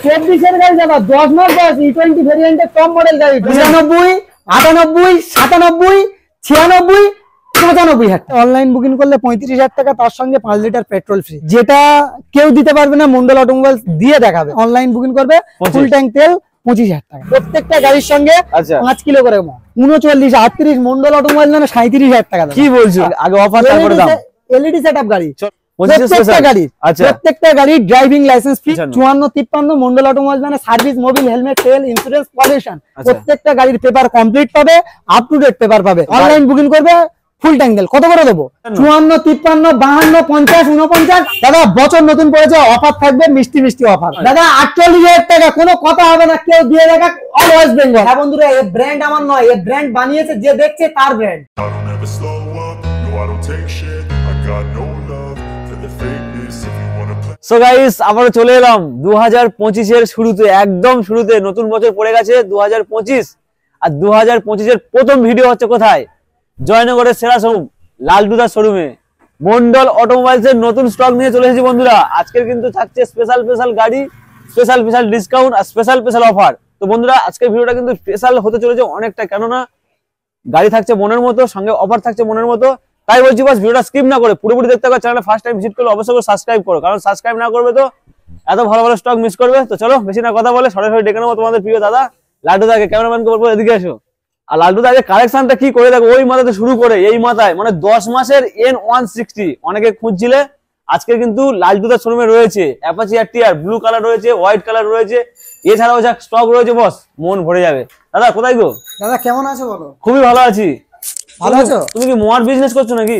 24 এর গাড়ি দাদা 10 মাস বয়স E20 ভেরিয়েন্টের টপ মডেল গাড়ি 99 98 97 96 95,000 অনলাইন বুকিং করলে 35,000 টাকা তার সঙ্গে 5 লিটার পেট্রোল ফ্রি, যেটা কেউ দিতে পারবে না মন্ডল অটোমোবাইলস দিয়ে দেখাবে। অনলাইন বুকিং করবে ফুল ট্যাঙ্ক তেল 25,000 টাকা, প্রত্যেকটা গাড়ির সঙ্গে 5 কিলো করে 39 38 মন্ডল অটোমোবাইল মানে 37,000 টাকা। কি বলছো? আগে অফার তারপরে দাম। এলইডি সেটআপ গাড়ি প্রত্যেকটা গাড়ি driving licence free 54-53 Mondal automobile মানে সার্ভিস মোবিল হেলমেট তেল ইন্স্যুরেন্স পলিউশন প্রত্যেকটা গাড়ির পেপার কমপ্লিট পাবে, আপ টু ডেট পেপার পাবে। অনলাইন বুকিং করবে ফুল ট্যাঙ্ক তেল কত করে দেবো? 54 53 52 50 49 দাদা। বছর নতুন পড়েছে, অফার থাকবে মিষ্টি মিষ্টি অফার দাদা। 48,000 টাকা, কোনো কথা হবে না, কেউ দিয়ে দেখা অল ওয়েস্ট বেঙ্গল। হ্যাঁ বন্ধুরা, এই ব্র্যান্ড আমার নয়, এই ব্র্যান্ড বানিয়েছে যে দেখছে তার ব্র্যান্ড। সো গাইস, আবারও চলে এলাম 2025 এর শুরুতে, একদম শুরুতে। নতুন বছর পড়ে গেছে 2025, আর 2025 এর প্রথম ভিডিও হচ্ছে কোথায়? জয়নগরের সেরা শোরুম লালটুদার শোরুমে মন্ডল অটোমোবাইলস এর নতুন স্টক নিয়ে চলে এসেছি বন্ধুরা। আজকের কিন্তু থাকছে স্পেশাল গাড়ি, স্পেশাল ডিসকাউন্ট আর স্পেশাল অফার। তো বন্ধুরা, আজকের ভিডিওটা কিন্তু স্পেশাল হতে চলেছে অনেকটা, কেননা গাড়ি থাকছে মনের মতো, সঙ্গে অফার থাকছে মনের মতো। তাই বলছি বাস ভিডিওটা স্কিপ না করে পুরোপুরি দেখতে হবে। চ্যানেলে ফার্স্ট টাইম ভিজিট করলে অবশ্যই সাবস্ক্রাইব করো, কারণ সাবস্ক্রাইব না করবে তো এত ভালো স্টক মিস করবে। তো চলো বেশি না কথা বলে সরাসরি ডেকে নেবো তোমাদের প্রিয় দাদা লালটুদাকে। ক্যামেরাম্যানকে বলবো এদিকে এসো। আর লালটুদা আগে কালেকশনটা কি করে দেখো, ওই মাথাতে শুরু করে এই মাথায়, মানে 10 মাসের N160 অনেকে খুঁজছিলে। আজকে কিন্তু লালটুদার শোরুমে রয়েছে অ্যাপাচি আরটিআর, ব্লু কালার রয়েছে, হোয়াইট কালার রয়েছে, এছাড়াও যা স্টক রয়েছে বস, মন ভরে যাবে। দাদা কোথায় গো? দাদা কেমন আছো বলো? খুবই ভালো আছি। ভালো আছো? তুমি কি মোয়ার বিজনেস করছো নাকি?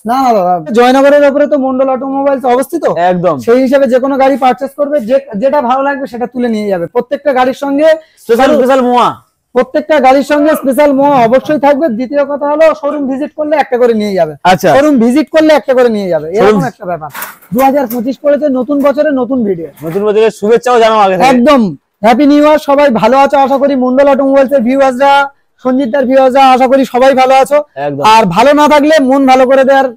না না দাদা, জয়নগরের উপরে তো মন্ডল অটোমোবাইলস অবস্থিত, একদম সেই হিসাবে যে কোনো গাড়ি পারচেজ করবে, যেটা ভালো লাগবে সেটা তুলে নিয়ে যাবে। প্রত্যেকটা গাড়ির সঙ্গে স্পেশাল মোয়া, প্রত্যেকটা গাড়ির সঙ্গে স্পেশাল মোয়া অবশ্যই থাকবে। দ্বিতীয় কথা হলো শোরুম ভিজিট করলে একটা করে নিয়ে যাবে। আচ্ছা, শোরুম ভিজিট করলে একটা করে নিয়ে যাবে, এরকম একটা ব্যাপার। 2025 পড়েছে, নতুন বছরে নতুন ভিডিও, নতুন বছরের শুভেচ্ছাও জানাও আগে থেকে। একদম হ্যাপি নিউ ইয়ার। সবাই ভালো আছো আশা করি। মন্ডল অটোমোবাইলস এর ভিউয়ার্সরা, সঞ্জিতদার ভিউয়ার্সরা আশা করি সবাই ভালো আছো। আর ভালো না থাকলে মন ভালো করে দেওয়ার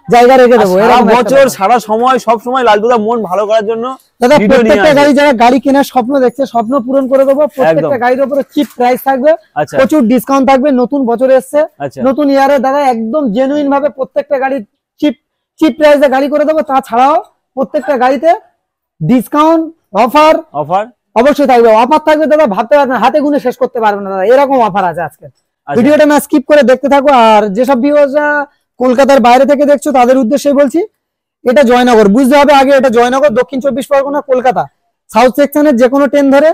জায়গা রেখে দেবো। সারা বছর সারা সময় সব সময় লালটুদা মন ভালো করার জন্য দাদা প্রত্যেকটা গাড়ি, যারা গাড়ি কেনার স্বপ্ন দেখছে, স্বপ্ন পূরণ করে দেবো। প্রত্যেকটা গাড়ির উপরে চিপ প্রাইস থাকবে, প্রচুর ডিসকাউন্ট থাকবে। নতুন বছর এসছে, নতুন ইয়ারে দাদা একদম জেনুইন ভাবে প্রত্যেকটা গাড়ি চিপ প্রাইসে গাড়ি করে দেবো। তাছাড়াও প্রত্যেকটা গাড়িতে ডিসকাউন্ট অফার অবশ্যই থাকবে। অফার থাকবে দাদা, ভাবতে পারবেন না, হাতে গুনে শেষ করতে পারবেন না দাদা, এরকম অফার আছে আজকে। ভিডিওটা না স্কিপ করে দেখতে থাকো। আর যেসব ভিউয়ার্সরা কলকাতার বাইরে থেকে দেখছো তাদের উদ্দেশ্যে বলছি, এটা জয়নগর বুঝতে হবে আগে। এটা জয়নগর, দক্ষিণ 24 পরগনা, কলকাতা সাউথ সেকশনের যে কোনো ট্রেন ধরে,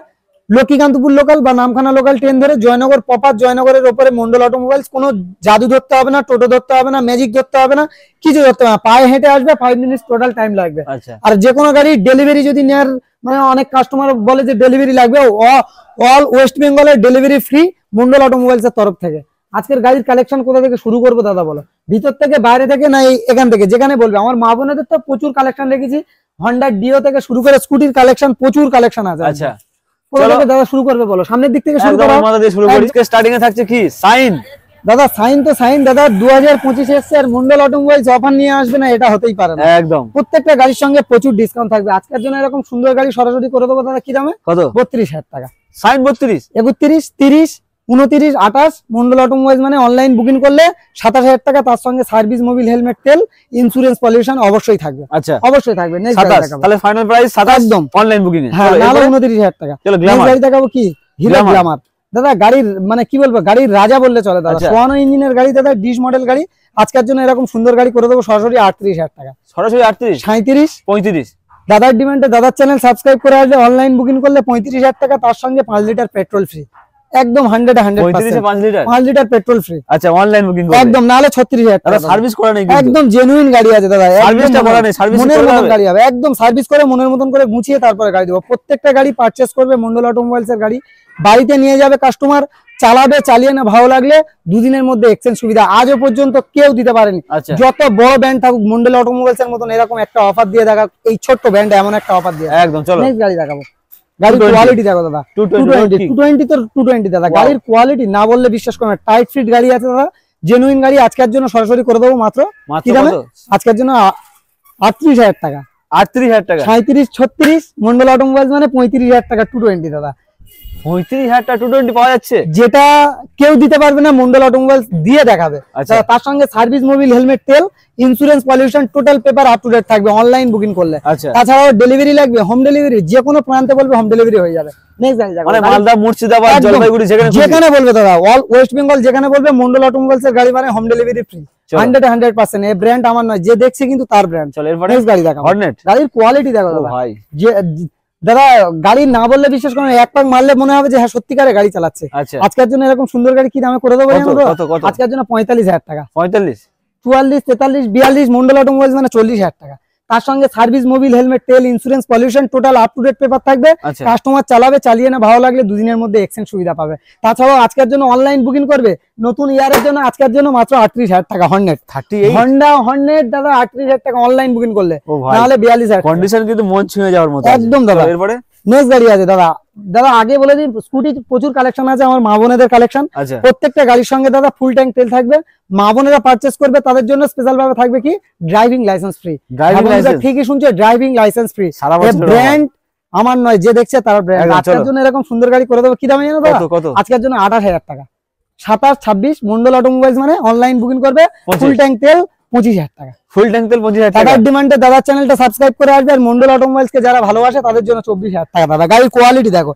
লক্ষ্মীকান্তপুর লোকাল বা নামখানা লোকাল ট্রেন ধরে জয়নগর প্রপার, জয়নগরের উপরে মন্ডল অটোমোবাইলস। কোনো জাদু ধরতে হবে না, টোটো ধরতে হবে না, ম্যাজিক ধরতে হবে না, কিছু ধরতে হবে না, পায়ে হেঁটে আসবে, 5 মিনিট টোটাল টাইম লাগবে। আর যে কোনো গাড়ি ডেলিভারি যদি নেওয়ার, মানে অনেক কাস্টমার বলে যে ডেলিভারি লাগবে, অল ওয়েস্ট বেঙ্গলের ডেলিভারি ফ্রি মন্ডল অটোমোবাইলস এর তরফ থেকে। আজকের গাড়ির কালেকশন কোথা থেকে শুরু করবো দাদা বলো? ভিতর থেকে, বাইরে থেকে, না এখান থেকে, যেখানে বলবে। আমার মা বোনেদের তো প্রচুর কালেকশন রেখেছি, হন্ডা ডিও থেকে শুরু করে স্কুটির কালেকশন, প্রচুর কালেকশন আছে। আচ্ছা চলো দাদা শুরু করবে বলো, সামনের দিক থেকে শুরু করো। আমাদের শুরু করি। স্টার্টিং এ থাকছে কি সাইন দাদা? সাইন তো সাইন দাদা 2025 এসছে, আর মন্ডল অটোমোবাইলস অফার নিয়ে আসবে না এটা হতেই পারে না। একদম প্রত্যেকটা গাড়ির সঙ্গে প্রচুর ডিসকাউন্ট থাকবে। আজকের জন্য এরকম সুন্দর গাড়ি সরাসরি করে দেবো দাদা। কি দামে? কত? 32,000 টাকা। সাইন 32, 31, 30, 29, 28 মন্ডল অটোমোবাইলস মানে অনলাইন বুকিং করলে 27,000 টাকা, তার সঙ্গে সার্ভিস মোবিল হেলমেট তেল ইন্স্যুরেন্স পলিউশন অবশ্যই থাকবে। আচ্ছা অবশ্যই থাকবে। নেক্সট গাড়ি দেখাবো, তাহলে ফাইনাল প্রাইস 27 একদম অনলাইন বুকিং এ। হ্যাঁ, নালে 29,000 টাকা। চলো গাড়ি দেখাবো কি হিরো গ্ল্যামার দাদা। গাড়ির মানে কি বলবো, গাড়ির রাজা বললে চলে দাদা। সোয়ানো ইঞ্জিনের গাড়ি দাদা, ডিশ মডেল গাড়ি। আজকের জন্য এরকম সুন্দর গাড়ি করে দেবো সরাসরি 38,000 টাকা। সরাসরি 38, 37, 35 দাদার ডিমান্ডে। দাদার চ্যানেল সাবস্ক্রাইব করে আসলে অনলাইন বুকিং করলে 35,000 টাকা, তার সঙ্গে 5 লিটার পেট্রোল ফ্রি। একদম 100% 5 লিটার পেট্রোল ফ্রি। আচ্ছা অনলাইন বুকিং করলে একদম, নালে 36,000 টাকা। সার্ভিস করা নেই, একদম জেনুইন গাড়ি আছে দাদা। সার্ভিসটা করা নেই, সার্ভিস মনের মতন গাড়ি হবে, একদম সার্ভিস করে মনের মতন করে গুছিয়ে তারপরে গাড়ি দেবো। প্রত্যেকটা গাড়ি পারচেজ করবে মন্ডল অটোমোবাইলস এর গাড়ি, বাড়িতে নিয়ে যাবে কাস্টমার, চালাবে, চালিয়ে না ভালো লাগলে 2 দিনের মধ্যে এক্সচেঞ্জ সুবিধা আজও পর্যন্ত কেউ দিতে পারেনি। যত বড় ব্র্যান্ড থাকুক, মন্ডল অটোমোবাইলস এর মতন এরকম একটা অফার দিয়ে দেখা, এই ছোট্ট ব্র্যান্ডে এমন একটা অফার দিয়ে একদম। চলো নেক্সট গাড়ি দেখাবো। গাড়ির কোয়ালিটি দেখো দাদা, 220 তো 220 দাদা। গাড়ির কোয়ালিটি না বললে বিশ্বাস করবে না। টাইট ফিট গাড়ি আছে দাদা, জেনুইন গাড়ি। আজকের জন্য সরাসরি করে দেবো মাত্র কি দামে? আজকের জন্য 38,000 টাকা। 38,000 টাকা। 37 36 মন্ডল অটোমোবাইলস মানে 35,000 টাকা 220 দাদা। 35,000 টাকা 220 পাওয়া যাচ্ছে, যেটা কেউ দিতে পারবে না, মন্ডল অটোমোবাইলস দিয়ে দেখাবে। তার সঙ্গে সার্ভিস, মোবিল, হেলমেট, তেল, insurance, pollution, total paper up to date থাকবে অনলাইন বুকিং করলে। তাছাড়াও ডেলিভারি লাগবে, হোম ডেলিভারি, যে কোনো প্রান্তে বলবে হোম ডেলিভারি হয়ে যাবে। মানে মালদা, মুর্শিদাবাদ, জলপাইগুড়ি যেখানে বলবে দাদা, অল ওয়েস্ট বেঙ্গল যেখানে বলবে মন্ডল অটোমোবাইলস এর গাড়ি মানে হোম ডেলিভারি ফ্রি 100%। এই ব্র্যান্ড আমার নয়, যে দেখছে কিন্তু তার ব্র্যান্ড। চলো এরপরে গাড়ি দেখাবো। গাড়ির কোয়ালিটি দেখো দাদা ভাই, যে দাদা গাড়ি না বললে বিশ্বাস করেন, এক পাক মারলে মনে হবে যে হ্যাঁ সত্যিকারে গাড়ি চালাচ্ছে। আজকের জন্য এরকম সুন্দর গাড়ি কি দামে করে দেবো আজকের জন্য? 45,000 টাকা। 45, 44, 43, 42 মন্ডল অটোমোবাইলস মানে 40,000 টাকা। তার সঙ্গে সার্ভিস, মোবিল, হেলমেট, তেল, insurance, pollution, total up to date paper থাকবে। কাস্টমার চালাবে, চালিয়ে না ভালো লাগলে দুদিনের মধ্যে এক্সচেঞ্জ সুবিধা পাবে। তাছাড়াও আজকের জন্য অনলাইন বুকিং করবে নতুন ইয়ারের জন্য, আজকের জন্য মাত্র 38,000 টাকা। হর্নেট, হন্ডা হর্নেট দাদা 38,000 টাকা অনলাইন বুকিং করলে, নাহলে 42,000। কন্ডিশন কিন্তু মন ছুঁয়ে যাওয়ার মতো একদম দাদা। এরপরে নেক্সট গাড়ি আছে দাদা। দাদা আগে বলে দিই, স্কুটি প্রচুর কালেকশন আছে আমার মা বোনেদের কালেকশন। প্রত্যেকটা গাড়ির সঙ্গে দাদা ফুল ট্যাঙ্ক তেল থাকবে। মা বোনেরা পারচেস করবে তাদের জন্য স্পেশাল ভাবে থাকবে কি ড্রাইভিং লাইসেন্স ফ্রি। ঠিকই শুনছো, ড্রাইভিং লাইসেন্স ফ্রি। ব্র্যান্ড আমার নয়, যে দেখছে তার ব্র্যান্ড। আজকের জন্য এরকম সুন্দর গাড়ি করে দেবো। কি দামে জানো দাদা? আজকের জন্য 28,000 টাকা। 27, 26 মন্ডল অটোমোবাইলস মানে অনলাইন বুকিং করবে, ফুল ট্যাঙ্ক তেল 25,000 টাকা। ফুল ট্যাঙ্ক তেল 25,000 টাকা। দাদার ডিমান্ডে দাদার চ্যানেলটা সাবস্ক্রাইব করে আসবে। আর মন্ডল অটোমোবাইলস কে যারা ভালোবাসে তাদের জন্য 24,000 টাকা দাদা। গাড়ির কোয়ালিটি দেখো,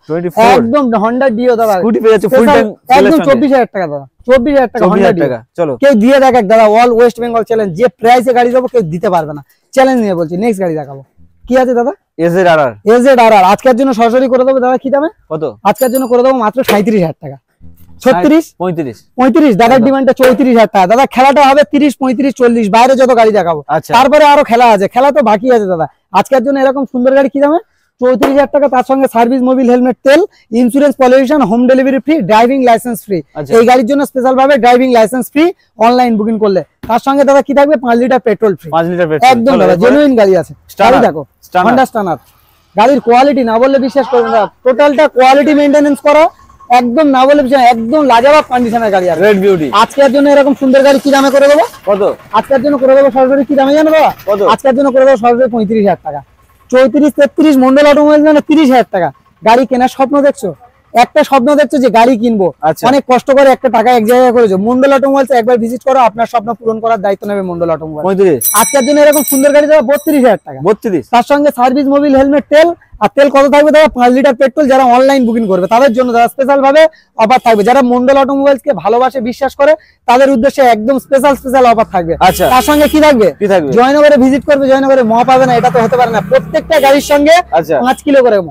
একদম হন্ডা ডিও দাদা। স্কুটি পেয়ে যাচ্ছে ফুল ট্যাঙ্ক, একদম 24,000 টাকা দাদা। 24,000 টাকা হন্ডা ডিও। চলো কেউ দিয়ে দেখাক দাদা, অল ওয়েস্ট বেঙ্গল চ্যালেঞ্জ। যে প্রাইসে গাড়ি দেবো কেউ দিতে পারবে না, চ্যালেঞ্জ নিয়ে বলছি। নেক্সট গাড়ি দেখাবো। কি আছে দাদা? এজেডআরআর। এজেডআরআর আজকের জন্য সরাসরি করে দেবো দাদা। কি দামে? কত? আজকের জন্য করে দেবো মাত্র 37,000 টাকা। 36, 35 দাদার ডিমান্ডটা 34,000 টাকা। দাদা খেলাটা হবে 30, 35, 40, বাইরে যত গাড়ি দেখাবো। তারপরে আরো খেলা আছে, খেলা তো বাকি আছে দাদা। আজকের জন্য এরকম সুন্দর গাড়ি কি দামে? 34,000 টাকা। তার সঙ্গে সার্ভিস, মোবিল, হেলমেট, তেল, insurance, pollution, home delivery free, driving licence free. এই গাড়ির জন্য স্পেশাল ভাবে driving licence free online booking করলে। তার সঙ্গে দাদা কি থাকবে? 5 litre petrol free. 5 litre petrol একদম দাদা, জেনুইন গাড়ি আছে। গাড়ি দেখো, হন্ডা স্টানার। গাড়ির কোয়ালিটি না বললে বিশ্বাস করবেন না, টোটালটা কোয়ালিটি মেইনটেনেন্স করা, একদম না বলে বিষয়, একদম লাজবাব কন্ডিশনের গাড়ি আর রেড বিউটি। আজকের জন্য এরকম সুন্দর গাড়ি কি দামে করে দেবো? কত? আজকের জন্য করে দেবো সরাসরি কি দামে জানো বাবা? কত? আজকের জন্য করে দেবো সরাসরি 35,000 টাকা। 34, 33 মন্ডল অটোমোবাইলস মানে 30,000 টাকা। গাড়ি কেনার স্বপ্ন দেখছো, একটা স্বপ্ন দেখছো যে গাড়ি কিনবো, অনেক কষ্ট করে একটা টাকা এক জায়গায় করেছো, মন্ডল অটোমোবাইলস একবার ভিজিট করো, আপনার স্বপ্ন পূরণ করার দায়িত্ব নেবে মন্ডল অটোমোবাইলস। আজকের জন্য এরকম সুন্দর গাড়ি দেবো 32,000 টাকা। 32, তার সঙ্গে সার্ভিস, মোবিল, হেলমেট, তেল। আর তেল কত থাকবে দাদা? 5 লিটার পেট্রোল। যারা অনলাইন বুকিং করবে তাদের জন্য দাদা স্পেশাল ভাবে অফার থাকবে। যারা মন্ডল অটোমোবাইলস কে ভালোবাসে, বিশ্বাস করে, তাদের উদ্দেশ্যে একদম স্পেশাল অফার থাকবে। তার সঙ্গে কি থাকবে? জয়নগরে ভিজিট করবে, জয়নগরে ম পাবে না, এটা তো হতে পারে না। প্রত্যেকটা গাড়ির সঙ্গে 5 কিলো করে ম।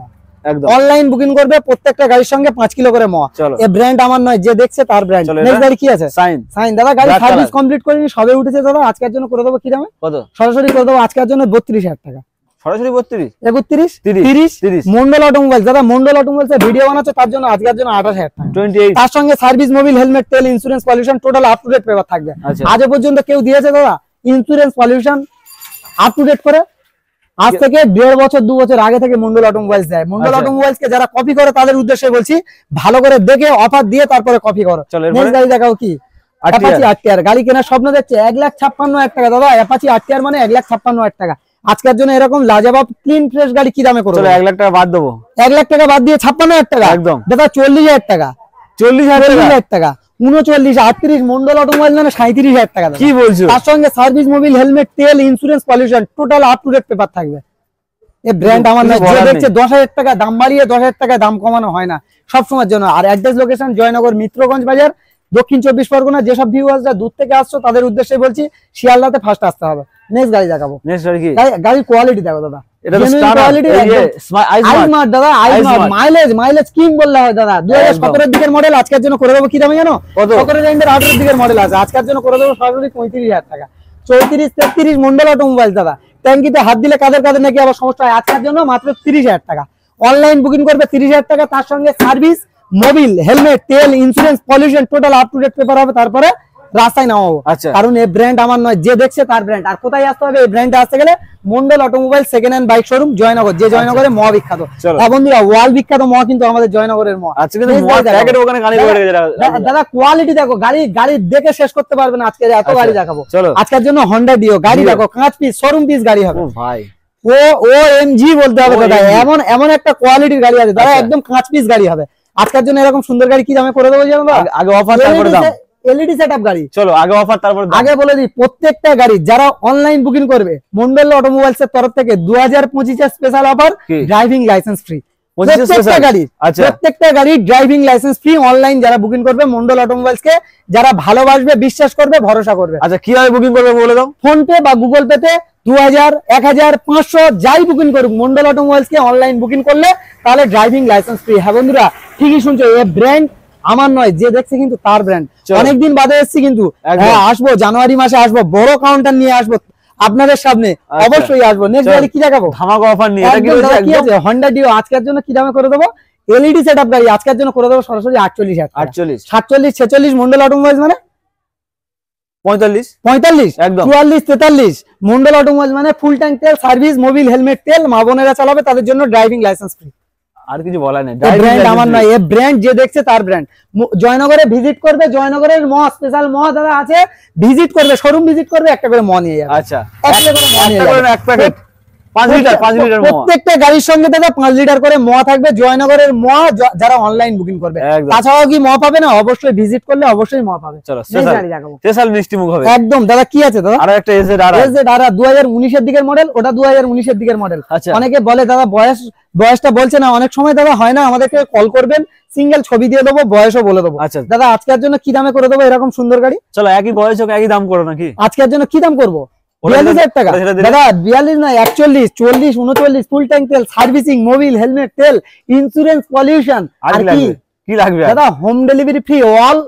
অনলাইন বুকিং করবে, প্রত্যেকটা গাড়ির সঙ্গে 5 কিলো করে ম। এই ব্র্যান্ড আমার নয়, যে দেখছে তার ব্র্যান্ড। নেক্সট গাড়ি কি আছে? সাইন দাদা। গাড়ি সার্ভিস কমপ্লিট করিনি, সবে উঠেছে দাদা। আজকের জন্য করে দেবো কি দামে? কত? সরাসরি করে দেবো আজকের জন্য 32,000 টাকা। সরাসরি 32, 31, 30 মন্ডল অটোমোবাইলস। দাদা মন্ডল অটোমোবাইলস এর ভিডিও বানাচ্ছে, তার জন্য আজকের জন্য 28,000 টাকা। 28, তার সঙ্গে সার্ভিস, মোবিল, হেলমেট, তেল, insurance, pollution, total up to date paper থাকবে। আজ পর্যন্ত কেউ দিয়েছে দাদা insurance, pollution up to date করে? আজ থেকে 1.5 বছর 2 বছর আগে থেকে মন্ডল অটোমোবাইলস দেয়। মন্ডল অটোমোবাইলস কে যারা কপি করে তাদের উদ্দেশ্যে বলছি, ভালো করে দেখে অফার দিয়ে তারপরে কপি করো। নেক্সট গাড়ি দেখাও কি? Apache RTR. গাড়ি কেনার স্বপ্ন দেখছে 1,56,000 টাকা দাদা। অ্যাপাচি আরটিআর মানে 1,56,000 টাকা। আজকের জন্য এরকম লাজবাব ক্লিন ফ্রেশ গাড়ি কি দামে করবো? 1 লাখ টাকা বাদ দেবো। 1 লাখ টাকা বাদ দিয়ে 56,000 টাকা একদম দাদা। 40,000 টাকা। 40,000 টাকা। 39, 38 মন্ডল অটোমোবাইল মানে 37,000 টাকা। কি বলছো? তার সঙ্গে সার্ভিস, মোবিল, হেলমেট, তেল, insurance, pollution, total up to date paper থাকবে। এই ব্র্যান্ড আমার না, যে দেখছে 10,000 টাকা দাম বাড়িয়ে 10,000 টাকা দাম কমানো হয় না সবসময়ের জন্য। আর অ্যাড্রেস লোকেশন জয়নগর, মিত্রগঞ্জ বাজার, দক্ষিণ 24 পরগনা। যেসব ভিউয়ার্সরা দূর থেকে আসছো তাদের উদ্দেশ্যে বলছি শিয়ালদাতে ফার্স্ট আসতে হবে। নেক্সট গাড়ি দেখাবো। নেক্সট গাড়ি কি? গাড়ির কোয়ালিটি দেখো দাদা, এটা তো কোয়ালিটি আইসমার্ট দাদা। আইসমার্ট মাইলেজ কিং বললে হয় দাদা। 2017 এর দিকের মডেল। আজকের জন্য করে দেবো কি দামে জানো? 17 রেঞ্জের 18 এর দিকের মডেল আছে। আজকের জন্য করে দেবো সরাসরি 35,000 টাকা। 34, 33 মন্ডল অটোমোবাইল দাদা। ট্যাঙ্কিতে হাত দিলে কাদের নাকি আবার সমস্যা হয়। আজকের জন্য মাত্র 30,000 টাকা। অনলাইন বুকিং করবে 30,000 টাকা। তার সঙ্গে সার্ভিস, মোবিল, হেলমেট, তেল, insurance, pollution, total up to date paper হবে। তারপরে রাস্তায় নামাবো। কারণ এই ব্র্যান্ড আমার নয়, যে দেখছে তার ব্র্যান্ড। আর কোথায় আসতে হবে? এই ব্র্যান্ডে আসতে গেলে Mondal automobile second hand bike showroom Joynagar, যে জয়নগরে মহা বিখ্যাত। হ্যাঁ বন্ধুরা, ওয়ার্ল্ড বিখ্যাত মহা কিন্তু আমাদের জয়নগরের মহা। দাদা কোয়ালিটি দেখো, গাড়ি দেখে শেষ করতে পারবে না। আজকে এত গাড়ি দেখাবো। আজকের জন্য হন্ডা ডিও গাড়ি দেখো, 5 পিস শোরুম পিস গাড়ি হবে ভাই। OMG বলতে হবে দাদা, এমন এমন একটা কোয়ালিটির গাড়ি আছে দাদা, একদম কাঁচ পিস গাড়ি হবে আজকের জন্য। এরকম সুন্দর গাড়ি কি দামে করে দেবো জানো? আগে অফার তারপরে দাম। এলইডি সেটআপ গাড়ি, চলো আগে অফার তারপর আগে বলে দিই, প্রত্যেকটা গাড়ি যারা অনলাইন বুকিং করবে মন্ডল অটোমোবাইলস এর তরফ থেকে 2025 এর special offer, driving licence free. প্রত্যেকটা গাড়ি ড্রাইভিং লাইসেন্স ফ্রি অনলাইন যারা বুকিং করবে মন্ডল অটোমোবাইলস কে, যারা ভালোবাসবে, বিশ্বাস করবে, ভরসা করবে। আচ্ছা কিভাবে বুকিং করবে বলে দাও? ফোন পে বা গুগল পে তে 2000, 1000, 500 যাই বুকিং করুক মন্ডল অটোমোবাইলস কে অনলাইন বুকিং করলে তাহলে ড্রাইভিং লাইসেন্স ফ্রি। হ্যাঁ বন্ধুরা ঠিকই শুনছো, এই ব্র্যান্ড আমার নয়, যে দেখছে কিন্তু তার ব্র্যান্ড। অনেকদিন বাদে এসেছি কিন্তু, হ্যাঁ আসবো, জানুয়ারি মাসে আসবো, বড় কাউন্টার নিয়ে আসবো আপনাদের সামনে, অবশ্যই আসবো। নেক্সট গাড়ি কি দেখাবো? ধামাকা অফার নিয়ে এটা কি আছে? হন্ডা ডিও আজকের জন্য কি দামে করে দেবো? এলইডি সেটআপ গাড়ি আজকের জন্য করে দেবো সরাসরি 48,000, 48, 47, 46 মন্ডল অটোমোবাইলস মানে 45, 45, একদম 44, 43 মন্ডল অটোমোবাইলস মানে ফুল ট্যাঙ্ক তেল, সার্ভিস, মোবিল, হেলমেট, তেল, মা বোনেরা চালাবে তাদের জন্য ড্রাইভিং লাইসেন্স ফ্রি। আর কিছু বলা নেই, ব্র্যান্ড আমার নয়, এই ব্র্যান্ড যে দেখছে তার ব্র্যান্ড। জয়নগরে ভিজিট করবে, জয়নগরের ম স্পেশাল ম দাদা আছে, ভিজিট করবে, শোরুম ভিজিট করবে, একটা করে ম নিয়ে যাবে। আচ্ছা একটা করে ম নিয়ে যাবে, এক প্যাকেট 5 লিটার, 5 লিটার ম, প্রত্যেকটা গাড়ির সঙ্গে দাদা 5 লিটার করে ম থাকবে। জয়নগরের ম যারা অনলাইন বুকিং করবে, তাছাড়াও কি ম পাবে না? অবশ্যই ভিজিট করলে অবশ্যই ম পাবে। চলো স্পেশাল মিষ্টি মুখ হবে একদম দাদা। কি আছে দাদা? আর একটা এজেড আর 2019 এর দিকের মডেল, ওটা 2019 এর দিকের মডেল। অনেকে বলে দাদা বয়সটা বলছে না, অনেক সময় দাদা হয় না, আমাদেরকে কল করবেন, সিঙ্গেল ছবি দিয়ে দেবো, বয়সও বলে দেবো। আচ্ছা দাদা আজকের জন্য কি দামে করে দেবো এরকম সুন্দর গাড়ি? চলো একই বয়স হোক একই দাম করো নাকি? আজকের জন্য কি দাম করবো? 42,000 টাকা দাদা। 42 না, 41, 40, 39 ফুল ট্যাঙ্ক তেল, সার্ভিসিং, মোবিল, হেলমেট, তেল, ইন্স্যুরেন্স, পলিউশন। আর কি লাগবে দাদা? Home delivery free all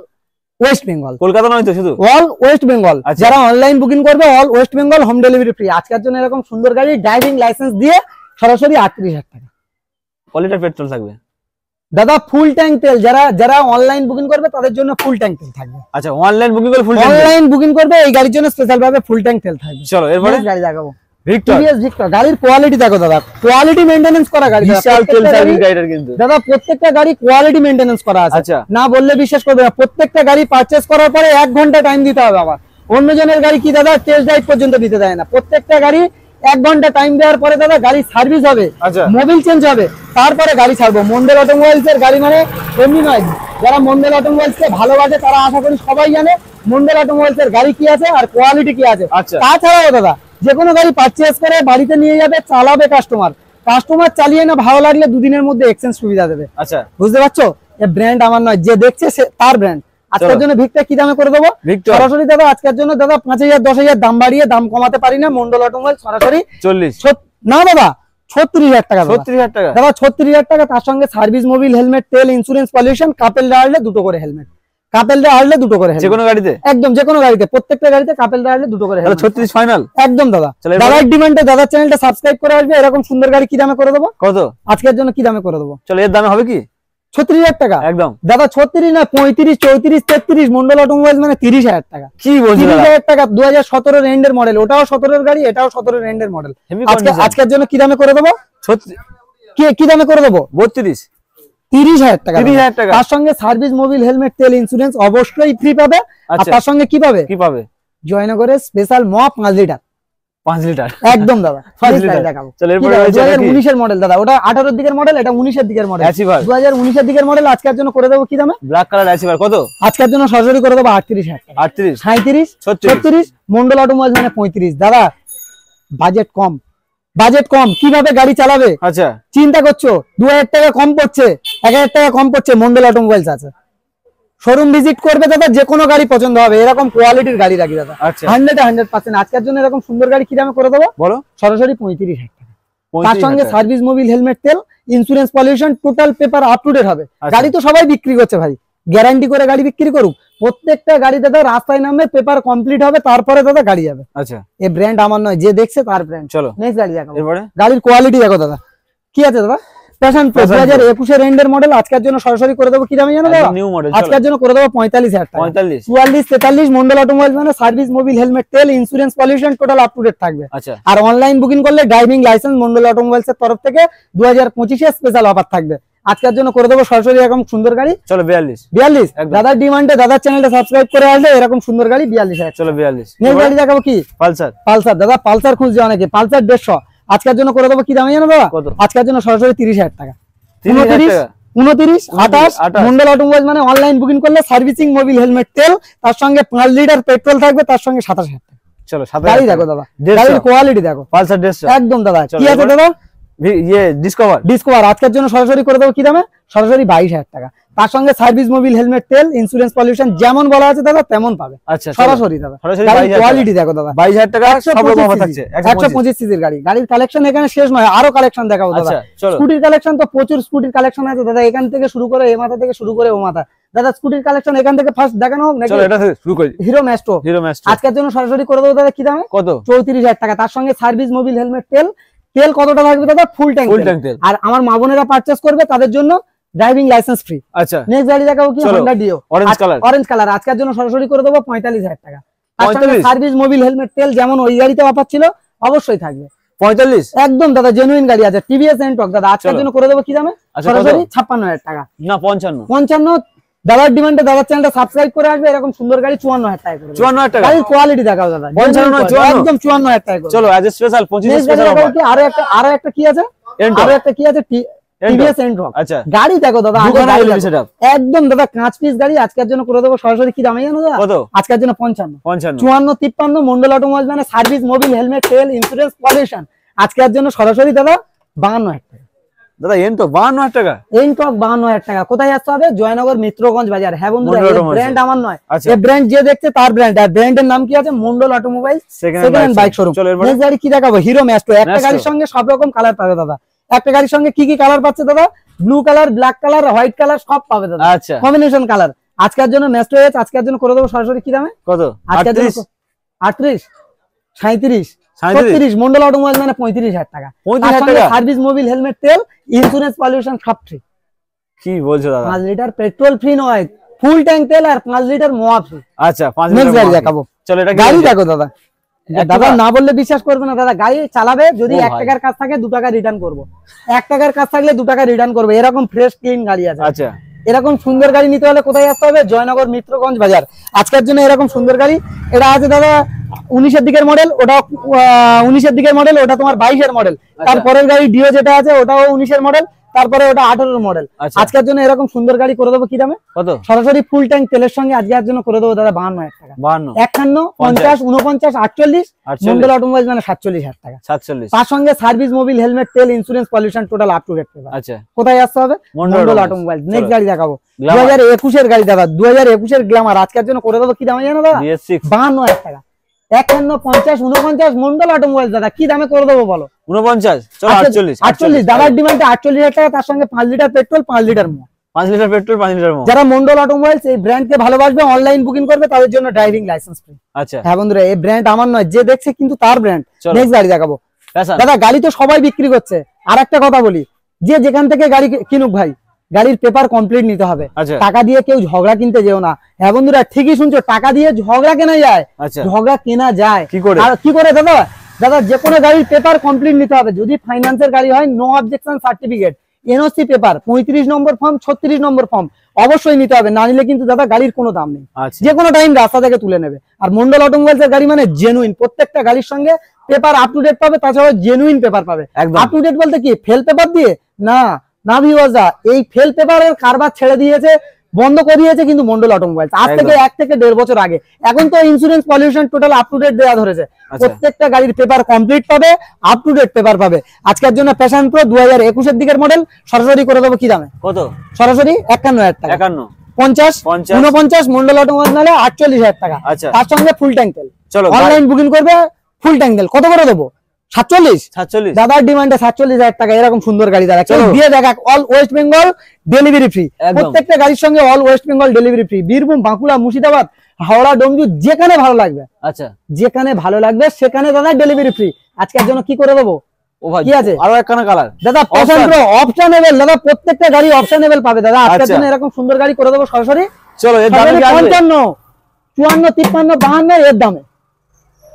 West Bengal, Kolkata নয় তো, শুধু অল ওয়েস্ট বেঙ্গল। যারা অনলাইন বুকিং করবে all West Bengal home delivery free. আজকের জন্য এরকম সুন্দর গাড়ি ড্রাইভিং লাইসেন্স দিয়ে সরাসরি 38,000 টাকা। লিটার পেট্রোল থাকবে দাদা, ফুল ট্যাঙ্ক তেল, যারা অনলাইন বুকিং করবে তাদের জন্য ফুল ট্যাঙ্ক তেল থাকবে। আচ্ছা অনলাইন বুকিং করলে ফুল ট্যাঙ্ক, অনলাইন বুকিং করবে এই গাড়ির জন্য স্পেশাল ভাবে ফুল ট্যাঙ্ক তেল থাকবে। চলো এরপরে গাড়ি দেখাবো, ভিক্টর। ভিক্টর গাড়ির কোয়ালিটি দেখো দাদা, কোয়ালিটি মেইনটেনেন্স করা গাড়ি, বিশাল তেল সার্ভিস গাড়িটার কিন্তু দাদা প্রত্যেকটা গাড়ি কোয়ালিটি মেইনটেনেন্স করা আছে। আচ্ছা না বললে বিশ্বাস করবে না, প্রত্যেকটা গাড়ি পারচেজ করার পরে 1 ঘন্টা টাইম দিতে হবে। আবার অন্যজনের গাড়ি কি দাদা টেস্ট ড্রাইভ পর্যন্ত দিতে দেয় না, প্রত্যেকটা গাড়ি 1 ঘন্টা টাইম দেওয়ার পরে দাদা গাড়ি সার্ভিস হবে, মোবিল চেঞ্জ হবে, তারপরে গাড়ি ছাড়বো। মন্ডল অটোমোবাইলস এর গাড়ি মানে এমনি নয়, যারা মন্ডল অটোমোবাইলস কে ভালোবাসে তারা আশা করি সবাই জানে মন্ডল অটোমোবাইলস এর গাড়ি কি আছে আর কোয়ালিটি কি আছে। তাছাড়াও দাদা যে কোনো গাড়ি পারচেজ করে বাড়িতে নিয়ে যাবে, চালাবে কাস্টমার চালিয়ে না ভালো লাগলে 2 দিনের মধ্যে এক্সচেঞ্জ সুবিধা দেবে। আচ্ছা বুঝতে পারছো, এই ব্র্যান্ড আমার নয়, যে দেখছে তার ব্র্যান্ড। আজকের জন্য ভিক্টর কি দামে করে দেবো? সরাসরি দাদা আজকের জন্য দাদা 5,000, 10,000 দাম বাড়িয়ে দাম কমাতে পারি না। মন্ডল অটোমোবাইল সরাসরি 40 না দাদা 36,000 টাকা। 36,000 টাকা দাদা 36,000 টাকা, তার সঙ্গে সার্ভিস, মোবিল, হেলমেট, তেল, ইন্স্যুরেন্স, পলিউশন, কাপেলরা আসলে 2টো করে হেলমেট, কাপেলরা আসলে 2টো করে হেলমেট। যেকোনো গাড়িতে, একদম যেকোনো গাড়িতে, প্রত্যেকটা গাড়িতে কাপেলরা আসলে 2টো করে হেলমেট। 36 ফাইনাল একদম দাদা। দাদার ডিমান্ডে দাদার চ্যানেলটা সাবস্ক্রাইব করে আসবে। এরকম সুন্দর গাড়ি কি দামে করে দেবো? কত আজকের জন্য কি দামে করে দেবো? চলো এর দামে হবে কি? 36,000 টাকা একদম দাদা। 36 না, 35, 34, 33 মন্ডল অটোমোবাইলস মানে 30,000 টাকা। কি বলছো? 30,000 টাকা 2017 এন্ডের মডেল, ওটাও 17 গাড়ি, এটাও 17 এন্ডের মডেল। আজকের জন্য কি দামে করে দেবো? কি দামে করে দেবো? 32, 30,000 টাকা। 30,000 টাকা, তার সঙ্গে সার্ভিস, মোবিল, হেলমেট, তেল, ইন্স্যুরেন্স অবশ্যই ফ্রি পাবে। আর তার সঙ্গে কি পাবে? জয়নগরের স্পেশাল ম 5 লিটার, 5 লিটার একদম দাদা। 5 লিটার দেখাবো। চলো এরপরে 2019 এর মডেল দাদা, ওটা 18 এর দিকের মডেল, এটা 19 এর দিকের মডেল। 2019 এর দিকের মডেল আজকের জন্য করে দেবো কি দামে? ব্ল্যাক কালার অ্যাচিভার কত? আজকের জন্য সরাসরি করে দেবো 38,000 টাকা। 38, 37, 36 মন্ডল অটোমোবাইল মানে 35। দাদা বাজেট কম কিভাবে গাড়ি চালাবে? আচ্ছা চিন্তা করছো, 2,000 টাকা কম পড়ছে, 1,000 টাকা কম পড়ছে, মন্ডল অটোমোবাইলস আছে। শোরুম ভিজিট করবে দাদা, যে কোনো গাড়ি পছন্দ হবে, এরকম কোয়ালিটির গাড়ি রাখি দাদা। 100% আজকের জন্য এরকম সুন্দর গাড়ি কি দামে করে দেবো বলো? সরাসরি 35,000 টাকা। তার সঙ্গে সার্ভিস, মোবিল, হেলমেট, তেল, insurance, pollution, total paper up to date হবে। গাড়ি তো সবাই বিক্রি করছে ভাই, গ্যারান্টি করে গাড়ি বিক্রি করুক। প্রত্যেকটা গাড়ি দাদা রাস্তায় নামবে, পেপার কমপ্লিট হবে, তারপরে দাদা গাড়ি যাবে। আচ্ছা এই ব্র্যান্ড আমার নয়, যে দেখছে তার ব্র্যান্ড। চলো নেক্সট গাড়ি দেখো। গাড়ির কোয়ালিটি দেখো দাদা, কি আছে দাদা? প্যাশন প্রো 2021 এন্ডের মডেল। আজকের জন্য সরাসরি করে দেবো কি দামে জানো দাদা? নিউ মডেল আজকের জন্য করে দেবো 45,000 টাকা। 44, 43 মন্ডল অটোমোবাইল মানে সার্ভিস, মোবিল, হেলমেট, তেল, insurance, pollution total up to date থাকবে। আচ্ছা আর অনলাইন বুকিং করলে ড্রাইভিং লাইসেন্স মন্ডল অটোমোবাইলস এর তরফ থেকে 2025 এর স্পেশাল অফার থাকবে। আজকের জন্য করে দেবো সরাসরি এরকম সুন্দর গাড়ি। চলো 42 দাদার ডিমান্ডে দাদার চ্যানেলটা সাবস্ক্রাইব করে আসলে এরকম সুন্দর গাড়ি 42,000। চলো 42 নেক্সট গাড়ি দেখাবো কি? পালসার দাদা। পালসার খুঁজছে অনেকে, পালসার 150 আজকের জন্য করে দেবো কি দামে জানো দাদা? আজকের জন্য সরাসরি 30,000 টাকা। 29, 28 মন্ডল অটোমোবাইলস মানে অনলাইন বুকিং করলে সার্ভিসিং, মোবিল, হেলমেট, তেল, তার সঙ্গে 5 লিটার পেট্রোল থাকবে, তার সঙ্গে 27,000 টাকা। চলো গাড়ি দেখো দাদা, গাড়ির কোয়ালিটি দেখো, পালসার 150 একদম দাদা। কি আছে দাদা? ডিসকভার আজকের জন্য সরাসরি করে দেবো কি দামে? সরাসরি 22,000 টাকা। তার সঙ্গে সার্ভিস, মোবিল, হেলমেট, তেল, ইন্স্যুরেন্স, পলিউশন যেমন বলা আছে দাদা তেমন পাবে। আচ্ছা সরাসরি দাদা, কোয়ালিটি দেখো দাদা, 22,000 টাকা সব রকম অফার থাকছে। 125 সিসির গাড়ি। গাড়ির কালেকশন এখানে শেষ নয়, আরো কালেকশন দেখাবো দাদা। স্কুটির কালেকশন তো প্রচুর স্কুটির কালেকশন আছে দাদা, এখান থেকে শুরু করে এ মাথা থেকে শুরু করে ও মাথা। দাদা স্কুটির কালেকশন এখান থেকে ফার্স্ট দেখানো হোক নাকি? চলো এটা থেকে শুরু করি। হিরো ম্যাস্ট্রো আজকের জন্য সরাসরি করে দেবো দাদা কি দামে? কত? 34,000 টাকা। তার সঙ্গে সার্ভিস, মোবিল, হেলমেট, তেল কতটা থাকবে দাদা? ফুল ট্যাঙ্ক তেল। আর আমার মা বোনেরা পারচেজ করবে তাদের জন্য ড্রাইভিং লাইসেন্স ফ্রি। আচ্ছা, নেক্সট গাড়ি দেখাবো কি? Honda Dio orange colour. আজকের জন্য সরাসরি করে দেবো 45,000 টাকা। তার সঙ্গে সার্ভিস, মোবিল, হেলমেট, তেল যেমন ওই গাড়িতে অফার ছিল অবশ্যই থাকবে। 45 একদম দাদা জেনুইন গাড়ি আছে, টিভিএস এন্টর্ক দাদা। আজকের জন্য করে দেবো কি দামে? সরাসরি 56,000 টাকা। না 55 55 দাদার ডিমান্ডে দাদার চ্যানেলটা সাবস্ক্রাইব করে আসবে, এরকম সুন্দর গাড়ি 54,000 টাকা করে। 54,000 টাকা গাড়ির কোয়ালিটি দেখাও দাদা, 55 একদম 54,000 টাকা করে। চলো আজ স্পেশাল 25 স্পেশাল অফার। আরো একটা কি আছে? আরো একটা কি আছে? টিভিএস এন্টর্ক। আচ্ছা, গাড়ি দেখো দাদা, একদম দাদা কাঁচ পিস গাড়ি। আজকের জন্য করে দেবো সরাসরি কি দামে জানো দাদা? কত? আজকের জন্য 55 54 53 মন্ডল অটোমোবাইলস মানে সার্ভিস, মোবিল, হেলমেট, তেল, ইন্স্যুরেন্স, পলিউশন আজকের জন্য সরাসরি দাদা 52,000 টাকা। দাদা এন্টর্ক 52,000 টাকা। এন্টর্ক 52,000 টাকা। কোথায় আসতে হবে? জয়নগর মিত্রগঞ্জ বাজার। হ্যাঁ বন্ধুরা, এই ব্র্যান্ড আমার নয়, এই ব্র্যান্ড যে দেখছে তার ব্র্যান্ড। আর ব্র্যান্ডের নাম কি আছে? Mondal automobiles second hand bike showroom. Next গাড়ি কি দেখাবো? Hero Maestro. একটা গাড়ির সঙ্গে সব রকম কালার পাবে দাদা। একটা গাড়ির সঙ্গে কি কি কালার পাচ্ছে দাদা? Blue colour, black colour, white colour সব পাবে দাদা। আচ্ছা, কম্বিনেশন কালার। আজকের জন্য ম্যাস্ট্রো এজ আজকের জন্য করে দেবো সরাসরি কি দামে? কত? 38 37 36 মন্ডল অটোমোবাইলস মানে 35,000 টাকা। 35,000 টাকা। সার্ভিস, মোবিল, হেলমেট, তেল, ইন্স্যুরেন্স, পলিউশন সব ফ্রি। কি বলছো দাদা? 5 লিটার পেট্রোল ফ্রি নয়, ফুল ট্যাঙ্ক তেল আর 5 লিটার মোয়া ফ্রি। আচ্ছা, 5 লিটার গাড়ি দেখাবো। চলো এটা গাড়ি দেখো দাদা, দাদা না বললে বিশ্বাস করবে না দাদা। গাড়ি চালাবে, যদি 1 টাকার কাজ থাকে 2 টাকা রিটার্ন করবো, 1 টাকার কাজ থাকলে 2 টাকা রিটার্ন করবে। এরকম ফ্রেশ ক্লিন গাড়ি আছে। আচ্ছা, এরকম সুন্দর গাড়ি নিতে হলে কোথায় আসতে হবে? জয়নগর মিত্রগঞ্জ বাজার। আজকের জন্য এরকম সুন্দর গাড়ি এটা আছে দাদা 19 এর দিকের মডেল, ওটা 19 এর দিকের মডেল, ওটা তোমার 22 এর মডেল। তারপরের গাড়ি ডিও যেটা আছে ওটাও 19 এর মডেল, তারপরে ওটা 18 এর মডেল। আজকের জন্য এরকম সুন্দর গাড়ি করে দেবো কি দামে? কত? সরাসরি ফুল ট্যাঙ্ক তেলের সঙ্গে আজকের জন্য করে দেবো দাদা 52,000 টাকা। 51 50 49 48 মন্ডল অটোমোবাইলস মানে 47,000 টাকা। 47। তার সঙ্গে সার্ভিস, মোবিল, হেলমেট, তেল, insurance, pollution total up to date paper. আচ্ছা, কোথায় আসতে হবে? মন্ডল অটোমোবাইলস। নেক্সট গাড়ি দেখাবো 2021 এর গাড়ি দাদা, 2021 এর গ্ল্যামার। আজকের জন্য করে দেবো কি দামে জানো দাদা? 52,000 টাকা। 51 50 49 মন্ডল অটোমোবাইলস দাদা কি দামে করে দেবো বলো? 49। চলো 48 দাদার ডিমান্ডে 48,000 টাকা। তার সঙ্গে 5 লিটার পেট্রোল 5 লিটার মোয়া। 5 লিটার পেট্রোল 5 লিটার মোয়া। যারা মন্ডল অটোমোবাইলস এই ব্র্যান্ডকে ভালোবাসবে, অনলাইন বুকিং করবে, তাদের জন্য ড্রাইভিং লাইসেন্স ফ্রি। আচ্ছা, হ্যাঁ বন্ধুরা, এই ব্র্যান্ড আমার নয়, যে দেখছে কিন্তু তার ব্র্যান্ড। নেক্সট গাড়ি দেখাবো দাদা। গাড়ি তো সবাই বিক্রি করছে, আর একটা কথা বলি, যে যেখান থেকে গাড়ি কিনুক ভাই, গাড়ির পেপার কমপ্লিট নিতে হবে। টাকা দিয়ে কেউ ঝগড়া কিনতে যেও না। হ্যাঁ বন্ধুরা, ঠিকই শুনছো, টাকা দিয়ে ঝগড়া কেনা যায়। ঝগড়া কেনা যায় কি করে দাদা? দাদা যে কোনো গাড়ির পেপার কমপ্লিট নিতে হবে। যদি ফাইন্যান্সের গাড়ি হয়, no objection certificate, NOC paper, 35 নম্বর ফর্ম, 36 নম্বর ফর্ম অবশ্যই নিতে হবে। না নিলে কিন্তু দাদা গাড়ির কোনো দাম নেই, যে কোনো টাইম রাস্তা থেকে তুলে নেবে। আর মন্ডল অটোমোবাইলস এর গাড়ি মানে জেনুইন, প্রত্যেকটা গাড়ির সঙ্গে পেপার আপ টু ডেট পাবে, তাছাড়া জেনুইন পেপার পাবে। আপ টু ডেট বলতে কি ফেল পেপার দিয়ে না, না ভিউয়ার্সরা, এই ফেল পেপারের কারবার ছেড়ে দিয়েছে, বন্ধ করে দিয়েছে কিন্তু মন্ডল অটোমোবাইলস আজ থেকে 1 থেকে 1.5 বছর আগে। এখন তো insurance, pollution total up to date দেওয়া ধরেছে। প্রত্যেকটা গাড়ির পেপার কমপ্লিট পাবে, আপ টু ডেট পেপার পাবে। আজকের জন্য প্যাশন প্রো 2021 এর দিকের মডেল সরাসরি করে দেবো কি দামে? কত? সরাসরি 51,000 টাকা। 51 50 49 মন্ডল অটোমোবাইলস নালে 48,000 টাকা। তার সঙ্গে ফুল ট্যাঙ্ক তেল। অনলাইন বুকিং করবে, ফুল ট্যাঙ্ক তেল কত করে দেবো? 47 দাদার ডিমান্ডে 47,000 টাকা। এরকম সুন্দর গাড়ি দাদা দিয়ে দেখা, all West Bengal delivery free. প্রত্যেকটা গাড়ির সঙ্গে all West Bengal delivery free. Birbhum, Bankura, Murshidabad, Howrah, Domjur, যেখানে ভালো লাগবে, আচ্ছা যেখানে ভালো লাগবে সেখানে দাদা ডেলিভারি ফ্রি। আজকের জন্য কি করে দেবো? কি আছে? আরো একখানা কালার দাদা, প্যাশন প্রো অপশনেবল দাদা, প্রত্যেকটা গাড়ি অপশনেবল পাবে দাদা। আজকের জন্য এরকম সুন্দর গাড়ি করে দেবো সরাসরি। চলো এর দাম 55 54 53 52 এর দামে।